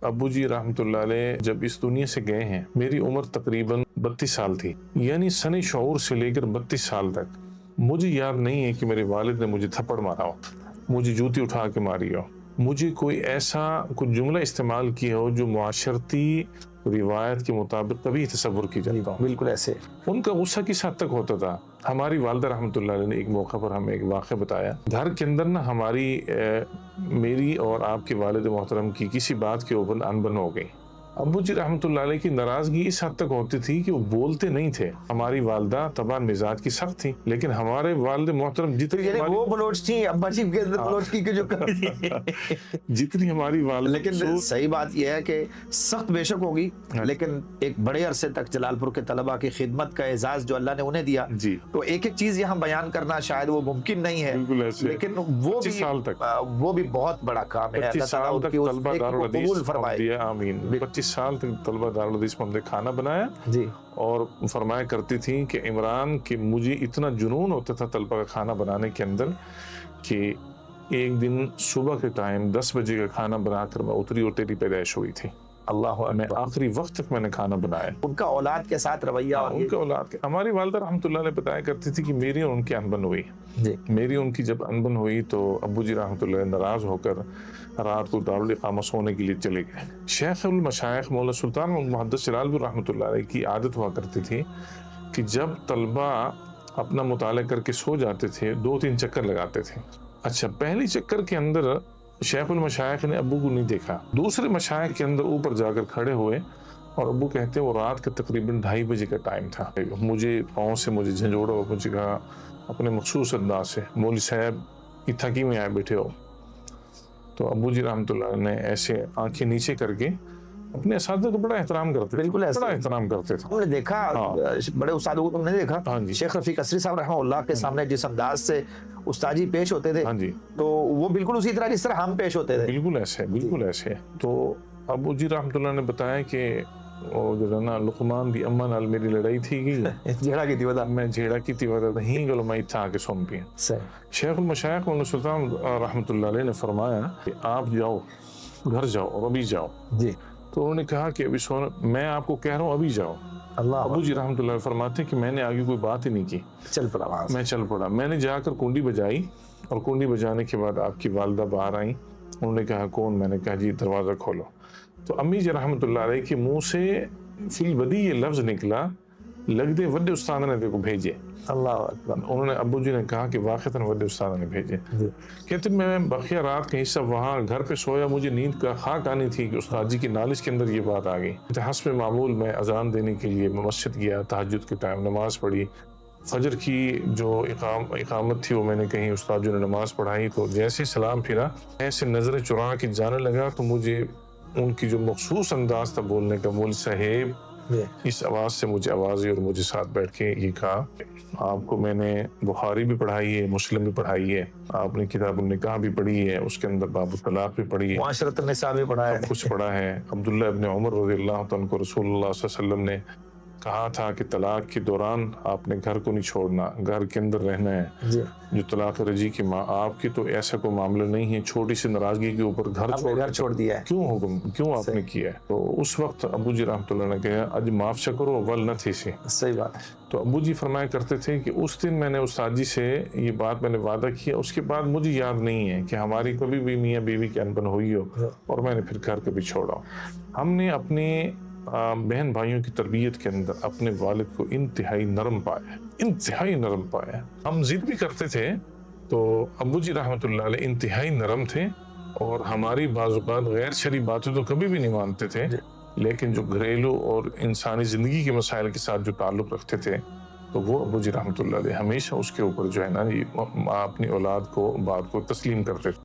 ابو جی رحمتullah علیہ جب اس دنیا سے گئے ہیں میری عمر تقریباً 32 سال تھی، یعنی سن شعور سے لے کر 32 سال تک مجھے یاد نہیں ہے کہ میرے والد نے مجھے تھپڑ مارا ہو، مجھے جوتی اٹھا کے ماری ہو، مجھے کوئی ایسا کوئی جملہ استعمال کیا ہو جو معاشرتی روایت کے مطابق کبھی تصور کی جاتا ہو۔ بالکل ایسے ان کا غصہ کس حد تک ہوتا تھا، ہماری والدہ رحمتullah علیہ نے ایک موقع پر ہمیں ایک واقعہ بتایا، گھر کے اندر نا میری اور آپ کے والد محترم کی کسی بات کے اوپر انبن ہو گئی۔ ابو جی رحمتullah علیہ کی ناراضگی اس حد تک ہوتی تھی کہ وہ بولتے نہیں تھے۔ ہماری والدہ طبعا مزاج کی سخت تھی، لیکن ہمارے والد محترم جتنی وہ بلوچ تھی ابا جی کے اندر بلوچ کی جو کمی تھی جتنی ہماری والدہ، لیکن صحیح بات یہ ہے کہ سخت بے شک ہوگی، لیکن ایک بڑے عرصے تک جلال پور کے طلباء کی خدمت کا اعزاز جو اللہ نے انہیں دیا، تو ایک ایک چیز یہاں بیان کرنا شاید وہ ممکن نہیں ہے، لیکن وہ بھی بہت بڑا کام ہے۔ 25 سال تک طلبہ دارالحدیث فرمائے، آمین، 25 سال تک طلبہ دارالحدیث میں ہم نے کھانا بنایا جی، اور فرمایا کرتی تھیں کہ عمران کہ مجھے اتنا جنون ہوتا تھا طلبہ کا کھانا بنانے کے اندر کہ ایک دن صبح کے ٹائم 10 بجے کا کھانا بنا کر میں اتری اور تیری پیدائش ہوئی تھی، اللہ میں آخری وقت تک میں نے کھانا بنایا۔ ان کا اولاد کے ساتھ رویہ، ان کا اولاد کے، ہماری والدہ رحمتullah علیہ بتایا کرتی تھی کہ میری اور ان کی انبن ہوئی، میری ان کی جب انبن ہوئی تو ابو جی رحمتullah علیہ ناراض ہو کر رات کو دارالاقامہ سونے کے لیے چلے گئے۔ شیخ المشائخ مولانا سلطان محدث جلال پور رحمتullah علیہ کی عادت ہوا کرتی تھی کہ جب طلبہ اپنا مطالعہ کر کے سو جاتے تھے 2-3 چکر لگاتے تھے۔ اچھا، پہلی چکر کے اندر شیخ المشائخ نے ابو کو نہیں دیکھا، دوسرے مشائخ کے اندر اوپر جا کر کھڑے ہوئے اور ابو کہتے ہیں وہ رات کا تقریباً 2:30 بجے کا ٹائم تھا، مجھے پاؤں سے مجھے جھنجھوڑا اور مجھے کہا اپنے مخصوص انداز سے، مولوی صاحب یہ تھکی میں آئے بیٹھے ہو۔ تو ابو جی رحمتullah نے ایسے آنکھیں نیچے کر کے اپنے اساتذہ کو بڑا احترام کرتے تھے، بڑا احترام کرتے تھے۔ ہم نے دیکھا بڑے استادوں کو، تم نے دیکھا شیخ رفیق قصری صاحب رحمہ اللہ کے سامنے جس انداز سے استاجی پیش ہوتے تھے تو وہ بالکل اسی طرح جس طرح ہم پیش ہوتے تھے، بالکل ایسے، بالکل ایسے۔ تو ابو جی رحمتullah نے بتایا کہ وہ جو نا لقمان دی اما نال میری لڑائی تھی گی، جھیڑا کی تھی ودا، میں جھیڑا کی تھی ودا ہی گلو میں تھا کے سن پی۔ شیخ المشائخ مولانا سلطان رحمتullah علیہ نے فرمایا کہ آپ جاؤ، گھر جاؤ اور ابھی جاؤ جی۔ تو انہوں نے کہا کہ ابھی سونا، میں آپ کو کہہ رہا ہوں ابھی جاؤ۔ ابو جی رحمتullah فرماتے کہ میں نے آگے کوئی بات ہی نہیں کی، چل پڑا، میں چل پڑا۔ میں نے جا کر کنڈی بجائی اور کنڈی بجانے کے بعد آپ کی والدہ باہر آئیں، انہوں نے کہا کون؟ میں نے کہا جی دروازہ کھولو۔ تو امی جی رحمتullah علیہ کے منہ سے فی البدی یہ لفظ نکلا، لگ دے وڈے استاد نے دیکھو بھیجے۔ اللہ اکبر۔ انہوں نے ابو جی نے کہا کہ واقعتاً وڈے استاد نے بھیجے۔ کہتے میں بقیہ رات کہیں سب وہاں گھر پہ سویا، مجھے نیند کا خاک آنی تھی کہ استاد جی کی نالش کے اندر یہ بات آ گئی۔ حسب معمول میں اذان دینے کے لیے مسجد گیا، تہجد کے ٹائم نماز پڑھی، فجر کی جو اقامت تھی وہ میں نے کہیں استاد جو نے نماز پڑھائی، تو جیسے سلام پھرا ایسے نظریں چرا کے جانے لگا تو مجھے ان کی جو مخصوص انداز تھا بولنے کا، مول صاحب، اس آواز سے مجھے آواز اور مجھے ساتھ بیٹھ کے یہ کہا آپ کو میں نے بخاری بھی پڑھائی ہے، مسلم بھی پڑھائی ہے، آپ نے کتاب النکاح بھی پڑھی ہے، اس کے اندر باب الطلاق بھی پڑھی ہے، معاشرت النساء بھی پڑھا ہے، سب کچھ پڑھا ہے۔ عبداللہ ابن عمر رضی اللہ عنہ کو رسول اللہ صلی اللہ علیہ وسلم نے کہا تھا کہ طلاق کے دوران آپ نے گھر کو نہیں چھوڑنا، گھر کے اندر رہنا ہے۔ جو طلاق رجی کی ماں آپ کی تو ایسا کوئی معاملہ نہیں ہے، چھوٹی سی ناراضگی کے اوپر گھر چھوڑ دیا ہے، کیوں حکم کیوں آپ نے کیا ہے؟ تو اس وقت ابو جی رحمتullah نے کہا اج معاف شکرو ول نہ تھی سی، صحیح بات۔ تو ابو جی فرمایا کرتے تھے کہ اس دن میں نے استاد جی سے یہ بات میں نے وعدہ کیا، اس کے بعد مجھے یاد نہیں ہے کہ ہماری کبھی بھی میاں بیوی کی انبن ہوئی ہو اور میں نے پھر گھر کبھی چھوڑا ہو۔ ہم نے اپنے بہن بھائیوں کی تربیت کے اندر اپنے والد کو انتہائی نرم پایا، انتہائی نرم پایا۔ ہم ضد بھی کرتے تھے تو ابو جی رحمتullah علیہ انتہائی نرم تھے اور ہماری بعض اوقات غیر شرعی باتیں تو کبھی بھی نہیں مانتے تھے، لیکن جو گھریلو اور انسانی زندگی کے مسائل کے ساتھ جو تعلق رکھتے تھے تو وہ ابو جی رحمتullah علیہ ہمیشہ اس کے اوپر جو ہے نا اپنی اولاد کو بات کو تسلیم کرتے تھے۔